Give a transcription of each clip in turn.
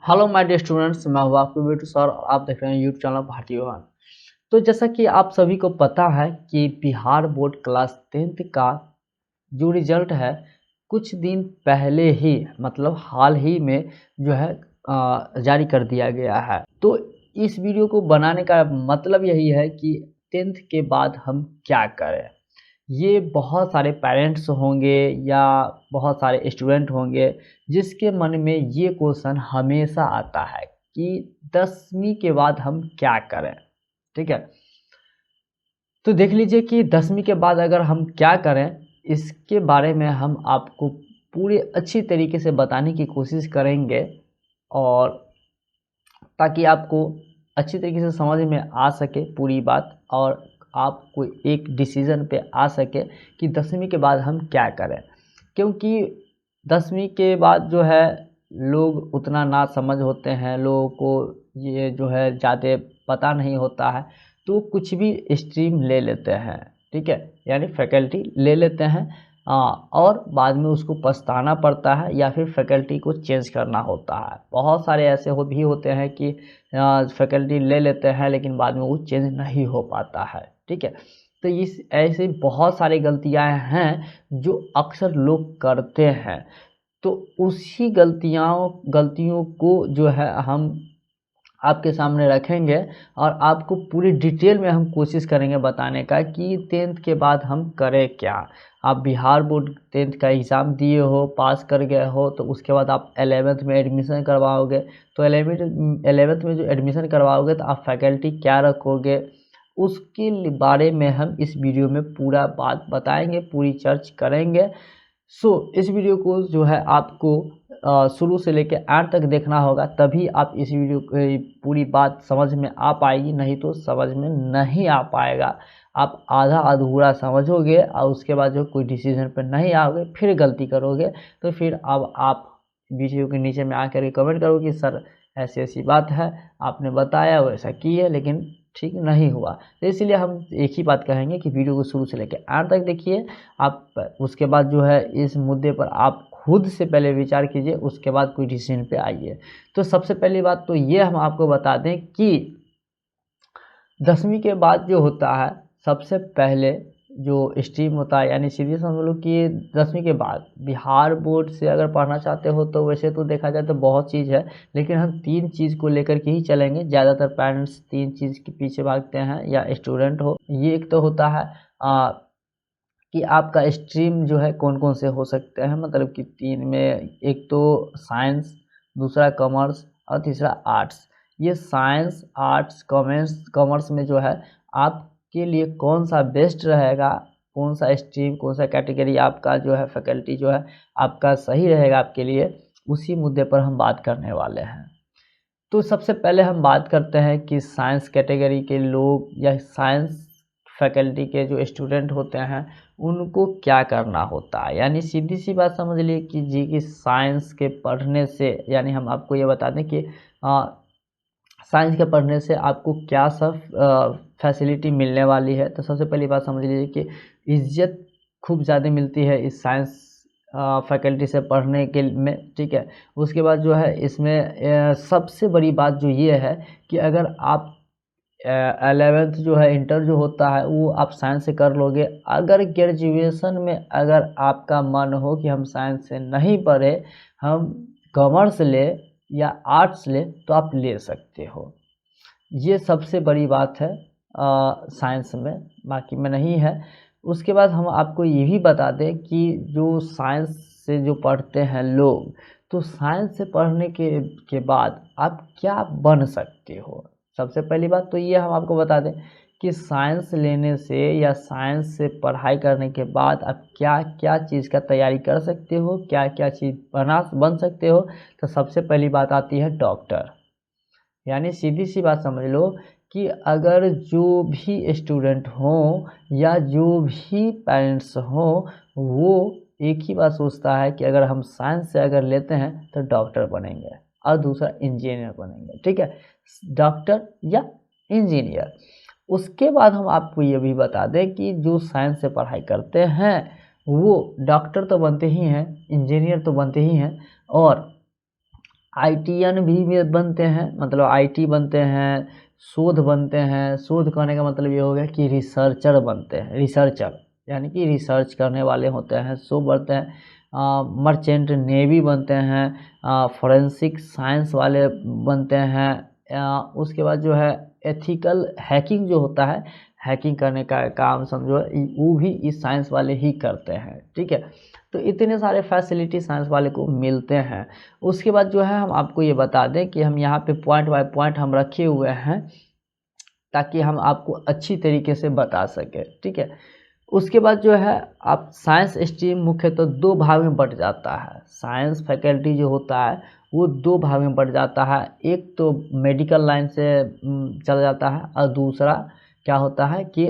Hello my dear students, मैं हूं आपके बेटू सर और आप देख रहे हैं यूट्यूब चैनल भारतीय वन। तो जैसा कि आप सभी को पता है कि बिहार बोर्ड क्लास 10th का जो रिजल्ट है कुछ दिन पहले ही मतलब हाल ही में जो है जारी कर दिया गया है। तो इस वीडियो को बनाने का मतलब यही है कि 10th के बाद हम क्या करें। ये बहुत सारे पेरेंट्स होंगे या बहुत सारे स्टूडेंट होंगे जिसके मन में ये क्वेश्चन हमेशा आता है कि 10वीं के बाद हम क्या करें। ठीक है, तो देख लीजिए कि 10वीं के बाद अगर हम क्या करें, इसके बारे में हम आपको पूरी अच्छी तरीके से बताने की कोशिश करेंगे और ताकि आपको अच्छी तरीके से समझ में आ सके पूरी बात और आप कोई एक डिसीज़न पे आ सके कि 10वीं के बाद हम क्या करें। क्योंकि 10वीं के बाद जो है लोग उतना ना समझ होते हैं, लोगों को ये जो है ज़्यादा पता नहीं होता है, तो कुछ भी स्ट्रीम ले लेते हैं। ठीक है, यानी फैकल्टी ले लेते हैं और बाद में उसको पछताना पड़ता है या फिर फैकल्टी को चेंज करना होता है। बहुत सारे ऐसे भी होते हैं कि फैकल्टी ले लेते हैं लेकिन बाद में वो चेंज नहीं हो पाता है। ठीक है, तो इस ऐसे बहुत सारी गलतियां हैं जो अक्सर लोग करते हैं। तो उसी गलतियों को जो है हम आपके सामने रखेंगे और आपको पूरी डिटेल में हम कोशिश करेंगे बताने का कि 10th के बाद हम करें क्या। आप बिहार बोर्ड 10th का एग्ज़ाम दिए हो, पास कर गए हो, तो उसके बाद आप 11th में एडमिशन करवाओगे। तो 11th में जो एडमिशन करवाओगे तो आप फैकल्टी क्या रखोगे, उसके बारे में हम इस वीडियो में पूरा बात बताएंगे, पूरी चर्च करेंगे। इस वीडियो को जो है आपको शुरू से लेकर एंड तक देखना होगा, तभी आप इस वीडियो की पूरी बात समझ में आ पाएगी, नहीं तो समझ में नहीं आ पाएगा। आप आधा अधूरा समझोगे और उसके बाद जो कोई डिसीजन पर नहीं आओगे फिर गलती करोगे, तो फिर अब आप वीडियो के नीचे में आकर के कमेंट करोगे कि सर ऐसी ऐसी बात है, आपने बताया वैसा किए लेकिन ठीक नहीं हुआ। तो इसलिए हम एक ही बात कहेंगे कि वीडियो को शुरू से लेकर एंड तक देखिए। आप उसके बाद जो है इस मुद्दे पर आप खुद से पहले विचार कीजिए, उसके बाद कोई डिसीजन पे आइए। तो सबसे पहली बात तो ये हम आपको बता दें कि 10वीं के बाद जो होता है सबसे पहले जो स्ट्रीम होता है, यानी सीधे समझ लो कि 10वीं के बाद बिहार बोर्ड से अगर पढ़ना चाहते हो तो वैसे तो देखा जाए तो बहुत चीज़ है, लेकिन हम 3 चीज़ को लेकर के ही चलेंगे। ज़्यादातर पेरेंट्स 3 चीज़ के पीछे भागते हैं या स्टूडेंट हो। ये एक तो होता है कि आपका स्ट्रीम जो है कौन कौन से हो सकते हैं, मतलब कि 3 में एक तो साइंस, दूसरा कॉमर्स और तीसरा आर्ट्स। ये साइंस, आर्ट्स, कॉमर्स में जो है आपके लिए कौन सा बेस्ट रहेगा, कौन सा स्ट्रीम, कौन सा कैटेगरी आपका जो है फैकल्टी जो है आपका सही रहेगा आपके लिए, उसी मुद्दे पर हम बात करने वाले हैं। तो सबसे पहले हम बात करते हैं कि साइंस कैटेगरी के लोग या साइंस फैकल्टी के जो स्टूडेंट होते हैं उनको क्या करना होता है। यानी सीधी सी बात समझ लिए कि जी कि साइंस के पढ़ने से, यानी हम आपको ये बता दें कि साइंस के पढ़ने से आपको क्या सब फैसिलिटी मिलने वाली है। तो सबसे पहली बात समझ लीजिए कि इज्जत खूब ज़्यादा मिलती है इस साइंस फैकल्टी से पढ़ने के में। ठीक है, उसके बाद जो है इसमें सबसे बड़ी बात जो ये है कि अगर आप 11th जो है इंटर जो होता है वो आप साइंस से कर लोगे। अगर ग्रेजुएशन में अगर आपका मन हो कि हम साइंस से नहीं पढ़े, हम कॉमर्स ले या आर्ट्स ले, तो आप ले सकते हो। ये सबसे बड़ी बात है साइंस में, बाकी में नहीं है। उसके बाद हम आपको ये भी बता दें कि जो साइंस से जो पढ़ते हैं लोग, तो साइंस से पढ़ने के बाद आप क्या बन सकते हो। सबसे पहली बात तो ये हम आपको बता दें कि साइंस लेने से या साइंस से पढ़ाई करने के बाद आप क्या क्या चीज़ का तैयारी कर सकते हो, क्या क्या चीज़ बन सकते हो। तो सबसे पहली बात आती है डॉक्टर। यानी सीधी सी बात समझ लो कि अगर जो भी स्टूडेंट हों या जो भी पेरेंट्स हों, वो एक ही बात सोचता है कि अगर हम साइंस से अगर लेते हैं तो डॉक्टर बनेंगे और दूसरा इंजीनियर बनेंगे। ठीक है, डॉक्टर या इंजीनियर। उसके बाद हम आपको ये भी बता दें कि जो साइंस से पढ़ाई करते हैं वो डॉक्टर तो बनते ही हैं, इंजीनियर तो बनते ही हैं, और आईटीएन भी बनते हैं, मतलब आईटी बनते हैं, शोध बनते हैं। शोध करने का मतलब ये हो गया कि रिसर्चर बनते हैं, रिसर्चर यानी कि रिसर्च करने वाले होते हैं, सो बनते हैं। मर्चेंट नेवी बनते हैं, फोरेंसिक साइंस वाले बनते हैं। उसके बाद जो है एथिकल हैकिंग जो होता है, हैकिंग करने का काम समझो वो भी इस साइंस वाले ही करते हैं, ठीक है। तो इतने सारे फैसिलिटी साइंस वाले को मिलते हैं। उसके बाद जो है हम आपको ये बता दें कि हम यहाँ पे पॉइंट बाय पॉइंट हम रखे हुए हैं ताकि हम आपको अच्छी तरीके से बता सकें, ठीक है। उसके बाद जो है आप साइंस स्ट्रीम मुख्यतः दो भाग में बट जाता है। साइंस फैकल्टी जो होता है वो दो भाग में बट जाता है। एक तो मेडिकल लाइन से चला जाता है और दूसरा क्या होता है कि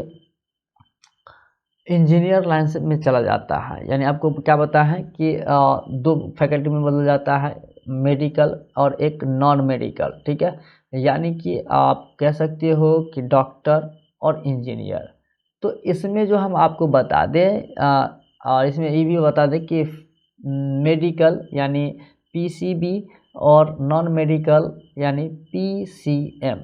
इंजीनियर लाइन से में चला जाता है। यानी आपको क्या पता है कि दो फैकल्टी में बदल जाता है, मेडिकल और एक नॉन मेडिकल, ठीक है। यानी कि आप कह सकते हो कि डॉक्टर और इंजीनियर। तो इसमें जो हम आपको बता दें और इसमें ये भी बता दें कि मेडिकल यानी पीसीबी और नॉन मेडिकल यानी पीसीएम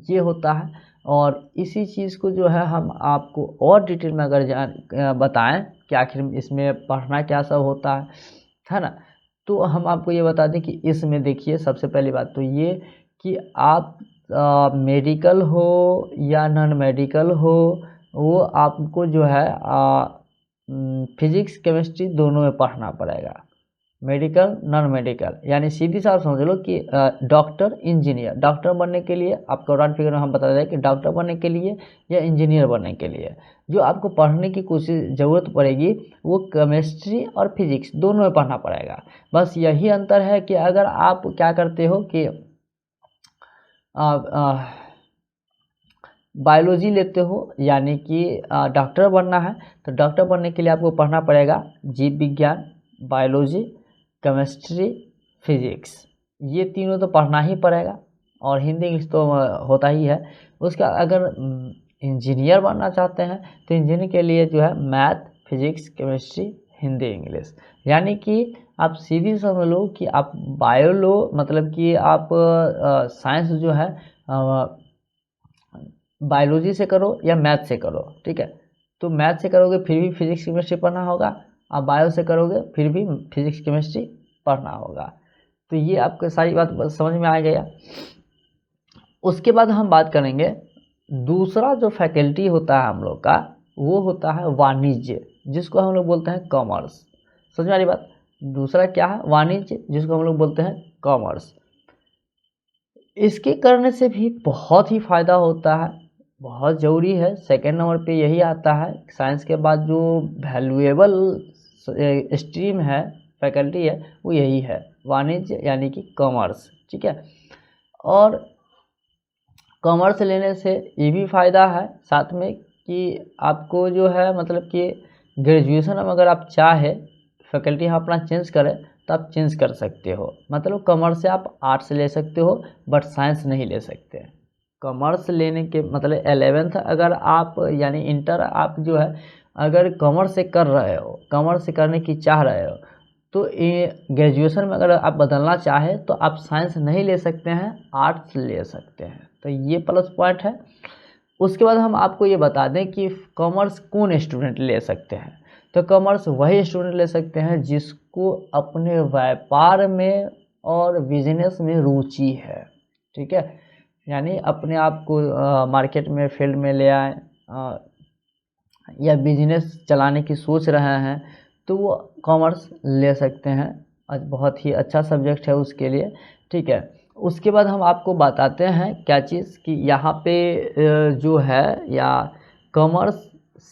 ये होता है। और इसी चीज़ को जो है हम आपको और डिटेल में अगर बताएं कि आखिर इसमें पढ़ना क्या सब होता है ना। तो हम आपको ये बता दें कि इसमें देखिए सबसे पहली बात तो ये कि आप मेडिकल हो या नॉन मेडिकल हो, वो आपको जो है फिजिक्स केमिस्ट्री दोनों में पढ़ना पड़ेगा, मेडिकल नॉन मेडिकल। यानी सीधी साफ समझ लो कि डॉक्टर इंजीनियर, डॉक्टर बनने के लिए आपको राउंड फिगर में हम बता दें कि डॉक्टर बनने के लिए या इंजीनियर बनने के लिए जो आपको पढ़ने की कोशिश ज़रूरत पड़ेगी वो केमिस्ट्री और फिजिक्स दोनों में पढ़ना पड़ेगा। बस यही अंतर है कि अगर आप क्या करते हो कि बायोलॉजी लेते हो यानी कि डॉक्टर बनना है, तो डॉक्टर बनने के लिए आपको पढ़ना पड़ेगा जीव विज्ञान, बायोलॉजी, केमिस्ट्री, फिजिक्स, ये तीनों तो पढ़ना ही पड़ेगा। और हिंदी इंग्लिश तो होता ही है। उसका अगर इंजीनियर बनना चाहते हैं तो इंजीनियर के लिए जो है math, physics, chemistry, Hindi, English. यानी कि आप सीधी समझ लो कि आप बायो लो, मतलब कि आप साइंस जो है बायोलॉजी से करो या मैथ से करो, ठीक है। तो मैथ से करोगे फिर भी फिजिक्स केमिस्ट्री पढ़ना होगा, आप बायो से करोगे फिर भी फिजिक्स केमिस्ट्री पढ़ना होगा। तो ये आपको सारी बात समझ में आ गया। उसके बाद हम बात करेंगे दूसरा जो फैकल्टी होता है हम लोग का, वो होता है वाणिज्य, जिसको हम लोग बोलते हैं कॉमर्स। समझ में आ रही बात। दूसरा क्या है? वाणिज्य, जिसको हम लोग बोलते हैं कॉमर्स। इसके करने से भी बहुत ही फ़ायदा होता है, बहुत ज़रूरी है। सेकेंड नंबर पे यही आता है। साइंस के बाद जो वैल्यूएबल स्ट्रीम है, फैकल्टी है, वो यही है वाणिज्य यानी कि कॉमर्स, ठीक है। और कॉमर्स लेने से ये भी फ़ायदा है साथ में कि आपको जो है मतलब कि ग्रेजुएशन में अगर आप चाहे फैकल्टी हम अपना चेंज करें तो आप चेंज कर सकते हो। मतलब कॉमर्स से आप आर्ट्स ले सकते हो बट साइंस नहीं ले सकते। कॉमर्स लेने के मतलब 11th अगर आप यानी इंटर आप जो है अगर कॉमर्स से कर रहे हो, कॉमर्स से करने की चाह रहे हो, तो ये ग्रेजुएशन में अगर आप बदलना चाहे तो आप साइंस नहीं ले सकते हैं, आर्ट्स ले सकते हैं। तो ये प्लस पॉइंट है। उसके बाद हम आपको ये बता दें कि कॉमर्स कौन स्टूडेंट ले सकते हैं। तो कॉमर्स वही स्टूडेंट ले सकते हैं जिसको अपने व्यापार में और बिजनेस में रुचि है, ठीक है। यानी अपने आप को मार्केट में फील्ड में ले आए या बिजनेस चलाने की सोच रहे हैं तो वो कॉमर्स ले सकते हैं। आज बहुत ही अच्छा सब्जेक्ट है उसके लिए, ठीक है। उसके बाद हम आपको बताते हैं क्या चीज़ कि यहाँ पे जो है या कॉमर्स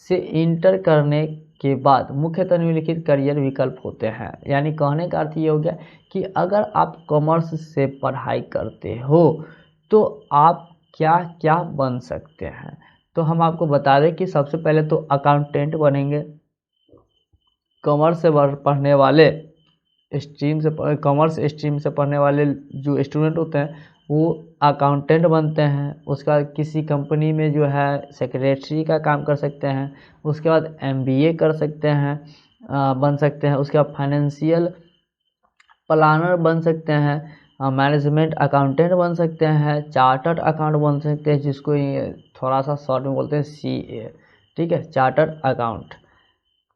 से इंटर करने के बाद मुख्यतः निम्नलिखित करियर विकल्प होते हैं। यानी कहने का अर्थ ये हो गया कि अगर आप कॉमर्स से पढ़ाई करते हो तो आप क्या क्या बन सकते हैं। तो हम आपको बता दें कि सबसे पहले तो अकाउंटेंट बनेंगे। कॉमर्स से पढ़ने वाले स्ट्रीम से कॉमर्स स्ट्रीम से पढ़ने वाले जो स्टूडेंट होते हैं वो अकाउंटेंट बनते हैं। उसका किसी कंपनी में जो है सेक्रेटरी का काम कर सकते हैं। उसके बाद एमबीए कर सकते हैं, बन सकते हैं। उसके बाद फाइनेंशियल प्लानर बन सकते हैं। मैनेजमेंट अकाउंटेंट बन सकते हैं, चार्टर्ड अकाउंट बन सकते हैं, जिसको ये थोड़ा सा शॉर्ट में बोलते हैं CA, ठीक है, चार्टर्ड अकाउंट।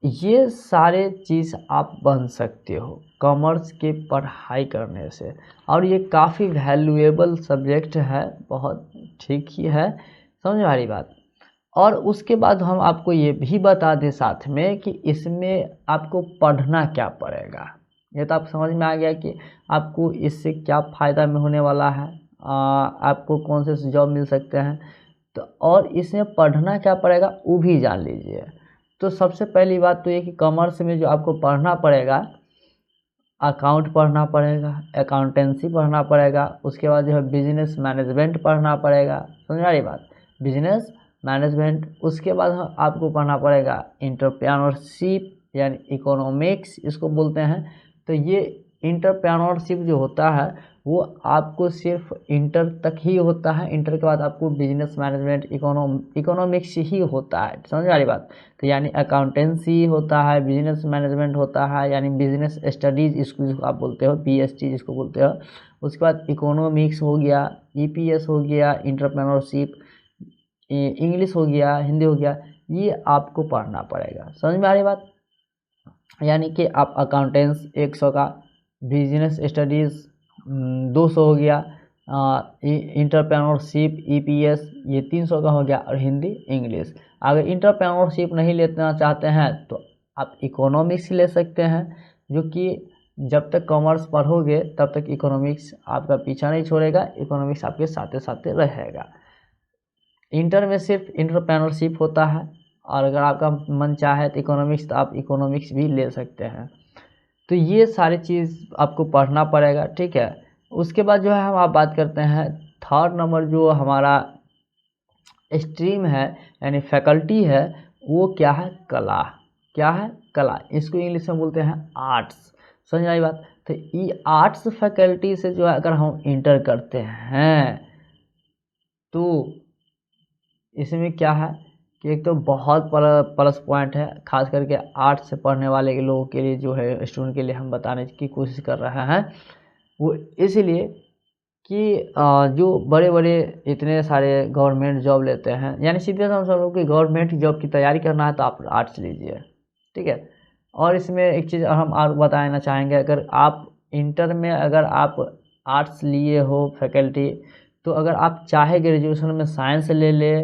ये सारे चीज़ आप बन सकते हो कॉमर्स के पढ़ाई करने से, और ये काफ़ी वैल्यूएबल सब्जेक्ट है, बहुत ठीक ही है, समझ में आ रही बात। और उसके बाद हम आपको ये भी बता दें साथ में कि इसमें आपको पढ़ना क्या पड़ेगा। ये तो आप समझ में आ गया कि आपको इससे क्या फ़ायदा में होने वाला है, आपको कौन से जॉब मिल सकते हैं, तो और इसमें पढ़ना क्या पड़ेगा वो भी जान लीजिए। तो सबसे पहली बात तो ये कि कॉमर्स में जो आपको पढ़ना पड़ेगा, अकाउंट पढ़ना पड़ेगा, अकाउंटेंसी पढ़ना पड़ेगा, उसके बाद जो है बिजनेस मैनेजमेंट पढ़ना पड़ेगा, समझ आ रही बात, बिजनेस मैनेजमेंट। उसके बाद आपको पढ़ना पड़ेगा एंटरप्रेन्योरशिप यानी इकोनॉमिक्स इसको बोलते हैं। तो ये एंटरप्रेन्योरशिप जो होता है वो आपको सिर्फ इंटर तक ही होता है, इंटर के बाद आपको बिजनेस मैनेजमेंट इकोनॉमिक्स ही होता है, समझ आ रही बात। तो यानी अकाउंटेंसी होता है, बिजनेस मैनेजमेंट होता है, यानी बिजनेस स्टडीज़ इसको आप बोलते हो, BST जिसको बोलते हो। उसके बाद इकोनॉमिक्स हो गया, EPS हो गया, एंटरप्रेन्योरशिप, इंग्लिश हो गया, हिंदी हो गया, ये आपको पढ़ना पड़ेगा, समझ में आ रही बात। यानी कि आप अकाउंटेंस 100 का, बिजनेस स्टडीज़ 200 हो गया, एंटरप्रेन्योरशिप EPS ये 300 का हो गया, और हिंदी इंग्लिश। अगर एंटरप्रेन्योरशिप नहीं लेना चाहते हैं तो आप इकोनॉमिक्स ले सकते हैं, जो कि जब तक कॉमर्स पढ़ोगे तब तक इकोनॉमिक्स आपका पीछा नहीं छोड़ेगा, इकोनॉमिक्स आपके साथ साथ रहेगा। इंटर में सिर्फ एंटरप्रेन्योरशिप होता है, और अगर आपका मन चाहे तो इकोनॉमिक्स, तो आप इकोनॉमिक्स भी ले सकते हैं। तो ये सारी चीज़ आपको पढ़ना पड़ेगा, ठीक है। उसके बाद जो है हम आप बात करते हैं थर्ड नंबर जो हमारा स्ट्रीम है यानी फैकल्टी है, वो क्या है, कला। क्या है, कला। इसको इंग्लिश में बोलते हैं आर्ट्स, समझ आई बात। तो ये आर्ट्स फैकल्टी से जो है अगर हम इंटर करते हैं तो इसमें क्या है कि एक तो बहुत प्लस पॉइंट है, खास करके आर्ट्स से पढ़ने वाले के लोगों के लिए, जो है स्टूडेंट के लिए हम बताने की कोशिश कर रहे हैं। वो इसलिए कि जो बड़े बड़े इतने सारे गवर्नमेंट जॉब लेते हैं, यानी सीधे हम सब लोग की गवर्नमेंट जॉब की तैयारी करना है तो आप आर्ट्स लीजिए, ठीक है। और इसमें एक चीज़ हम और बताना चाहेंगे, अगर आप इंटर में अगर आप आर्ट्स लिए हो फैकल्टी, तो अगर आप चाहे ग्रेजुएशन में साइंस ले ले,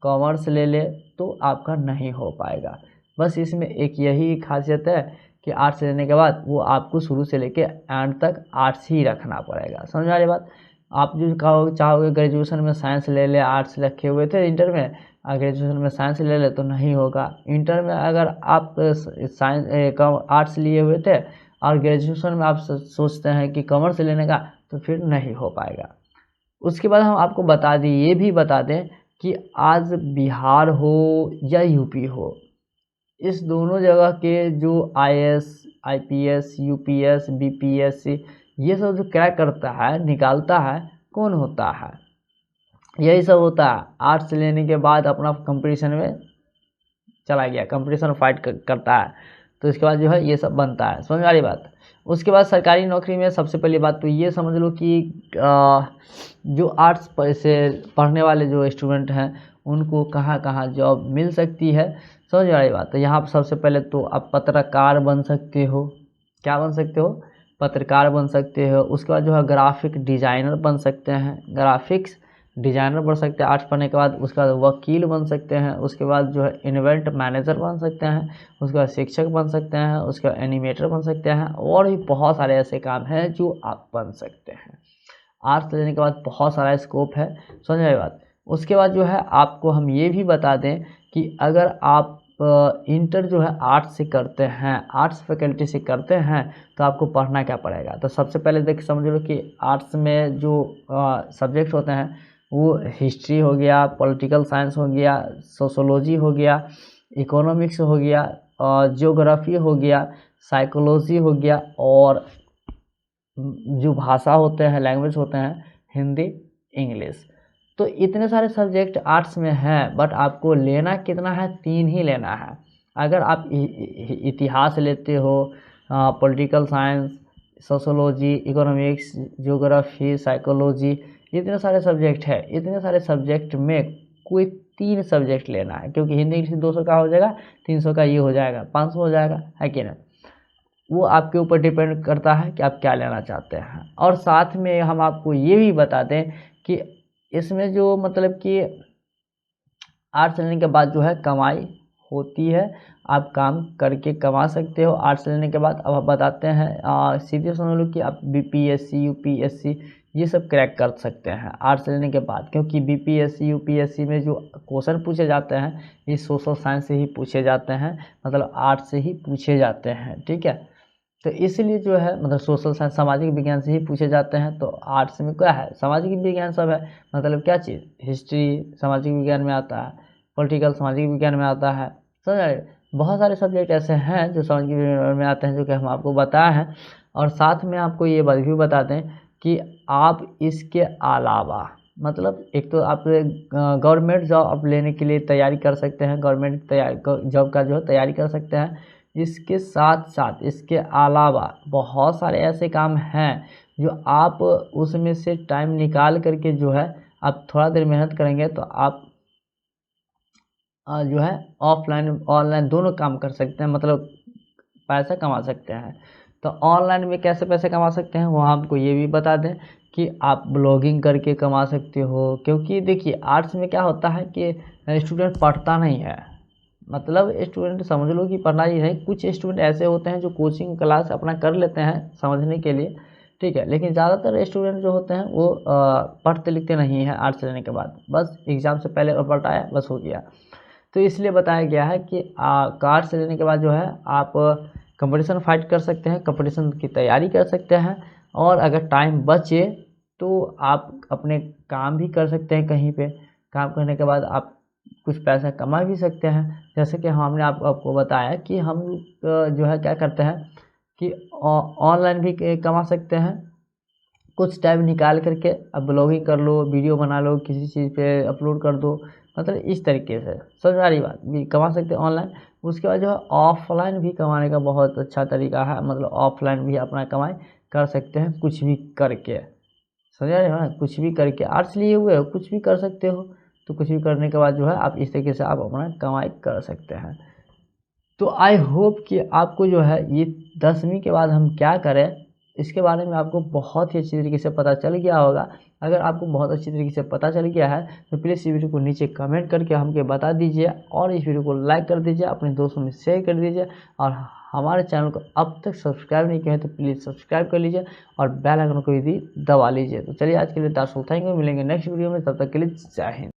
कॉमर्स ले ले, तो आपका नहीं हो पाएगा। बस इसमें एक यही खासियत है कि आर्ट्स लेने के बाद वो आपको शुरू से लेके एंड तक आर्ट्स ही रखना पड़ेगा, समझ आ रही बात। आप जो चाहोगे ग्रेजुएशन में साइंस ले ले, आर्ट्स रखे हुए थे इंटर में, ग्रेजुएशन में साइंस ले ले तो नहीं होगा। इंटर में अगर आप साइंस आर्ट्स लिए हुए थे और ग्रेजुएशन में आप सोचते हैं कि कॉमर्स लेने का, तो फिर नहीं हो पाएगा। उसके बाद हम आपको बता दें, ये भी बता दें कि आज बिहार हो या यूपी हो, इस दोनों जगह के जो IAS IPS UPS BPS ये सब जो क्रैक करता है, निकालता है, कौन होता है, यही सब होता है। आर्ट्स लेने के बाद अपना कंपटीशन में चला गया, कंपटीशन फाइट करता है, तो इसके बाद जो है ये सब बनता है, समझ आ रही बात। उसके बाद सरकारी नौकरी में सबसे पहली बात तो ये समझ लो कि जो आर्ट्स से पढ़ने वाले जो स्टूडेंट हैं उनको कहाँ कहाँ जॉब मिल सकती है, समझ आ रही बात। तो यहाँ पर सबसे पहले तो आप पत्रकार बन सकते हो। क्या बन सकते हो, पत्रकार बन सकते हो। उसके बाद जो है ग्राफिक डिज़ाइनर बन सकते हैं, ग्राफिक्स डिज़ाइनर बन सकते हैं आर्ट्स पढ़ने के बाद। उसके बाद वकील बन सकते हैं। उसके बाद जो है इवेंट मैनेजर बन सकते हैं। उसके बाद शिक्षक बन सकते हैं। उसके बाद एनिमेटर बन सकते हैं, और भी बहुत सारे ऐसे काम हैं जो आप बन सकते हैं। आर्ट्स लेने के बाद बहुत सारा स्कोप है, समझ आई बात। उसके बाद जो है आपको हम ये भी बता दें कि अगर आप इंटर जो है आर्ट्स से करते हैं, आर्ट्स फैकल्टी से करते हैं, तो आपको पढ़ना क्या पड़ेगा। तो सबसे पहले देख समझ लो कि आर्ट्स में जो सब्जेक्ट होते हैं वो हिस्ट्री हो गया, पॉलिटिकल साइंस हो गया, सोशोलॉजी हो गया, इकोनॉमिक्स हो गया, जियोग्राफी हो गया, साइकोलॉजी हो गया, और जो भाषा होते हैं, लैंग्वेज होते हैं, हिंदी इंग्लिश। तो इतने सारे सब्जेक्ट आर्ट्स में हैं, बट आपको लेना कितना है, 3 ही लेना है। अगर आप इतिहास लेते हो, political science, sociology, economics, geography, psychology, इतने सारे सब्जेक्ट है। इतने सारे सब्जेक्ट में कोई 3 सब्जेक्ट लेना है, क्योंकि हिंदी इंग्लिश 200 का हो जाएगा, 300 का ये हो जाएगा, 500 हो जाएगा, है कि नहीं। वो आपके ऊपर डिपेंड करता है कि आप क्या लेना चाहते हैं। और साथ में हम आपको ये भी बता दें कि इसमें जो मतलब कि आर्ट्स लेने के बाद जो है कमाई होती है, आप काम करके कमा सकते हो आर्ट्स लेने के बाद। अब आप बताते हैं सीधे समझ लो कि आप बीपीएससी, यूपीएससी ये सब क्रैक कर सकते हैं आर्ट्स लेने के बाद, क्योंकि बीपीएससी, यूपीएससी में जो क्वेश्चन पूछे जाते हैं ये सोशल साइंस से ही पूछे जाते हैं, मतलब आर्ट्स से ही पूछे जाते हैं, ठीक है। तो इसलिए जो है मतलब सोशल साइंस, सामाजिक विज्ञान से ही पूछे जाते हैं। तो आर्ट्स में क्या है, सामाजिक विज्ञान सब है, मतलब क्या चीज़, हिस्ट्री सामाजिक विज्ञान में आता है, पॉलिटिकल सामाजिक विज्ञान में आता है, समझ रहे। बहुत सारे सब्जेक्ट ऐसे हैं जो सामाजिक विज्ञान में आते हैं, जो कि हम आपको बताए हैं। और साथ में आपको ये बात भी बता दें कि आप इसके अलावा मतलब एक तो आप गवर्नमेंट जॉब आप लेने के लिए तैयारी कर सकते हैं, गवर्नमेंट तैयारी जॉब का जो है तैयारी कर सकते हैं। इसके साथ साथ इसके अलावा बहुत सारे ऐसे काम हैं जो आप उसमें से टाइम निकाल करके जो है आप थोड़ा देर मेहनत करेंगे तो आप जो है ऑफलाइन ऑनलाइन दोनों काम कर सकते हैं, मतलब पैसा कमा सकते हैं। तो ऑनलाइन में कैसे पैसे कमा सकते हैं वो आपको ये भी बता दें कि आप ब्लॉगिंग करके कमा सकते हो। क्योंकि देखिए आर्ट्स में क्या होता है कि स्टूडेंट पढ़ता नहीं है, मतलब स्टूडेंट समझ लो कि पढ़ना ही नहीं, कुछ स्टूडेंट ऐसे होते हैं जो कोचिंग क्लास अपना कर लेते हैं समझने के लिए, ठीक है। लेकिन ज़्यादातर स्टूडेंट जो होते हैं वो पढ़ते लिखते नहीं हैं आर्ट्स लेने के बाद, बस एग्ज़ाम से पहले पढ़ाया बस हो गया। तो इसलिए बताया गया है कि आर्ट्स लेने के बाद जो है आप कंपटीशन फाइट कर सकते हैं, कंपटीशन की तैयारी कर सकते हैं। और अगर टाइम बचे तो आप अपने काम भी कर सकते हैं, कहीं पे काम करने के बाद आप कुछ पैसा कमा भी सकते हैं। जैसे कि हमने आपको बताया कि हम जो है क्या करते हैं कि ऑनलाइन भी कमा सकते हैं, कुछ टाइम निकाल करके अब ब्लॉगिंग कर लो, वीडियो बना लो, किसी चीज़ पे अपलोड कर दो, मतलब इस तरीके से समझ आ रही बात, भी कमा सकते हैं ऑनलाइन। उसके बाद जो है ऑफलाइन भी कमाने का बहुत अच्छा तरीका है, मतलब ऑफलाइन भी अपना कमाई कर सकते हैं कुछ भी करके, समझ आ रहे हो ना, कुछ भी करके आर्ट्स लिए हुए हो कुछ भी कर सकते हो। तो कुछ भी करने के बाद जो है आप इस तरीके से आप अपना कमाई कर सकते हैं। तो आई होप कि आपको जो है ये 10वीं के बाद हम क्या करें इसके बारे में आपको बहुत ही अच्छी तरीके से पता चल गया होगा। अगर आपको बहुत अच्छी तरीके से पता चल गया है तो प्लीज़ इस वीडियो को नीचे कमेंट करके हमको बता दीजिए, और इस वीडियो को लाइक कर दीजिए, अपने दोस्तों में शेयर कर दीजिए। और हमारे चैनल को अब तक सब्सक्राइब नहीं किया है तो प्लीज़ सब्सक्राइब कर लीजिए और बेल आइकन को भी दबा लीजिए। तो चलिए आज के लिए दैट्स ऑल, थैंक यू, मिलेंगे नेक्स्ट वीडियो में, तब तक के लिए जय हिंद।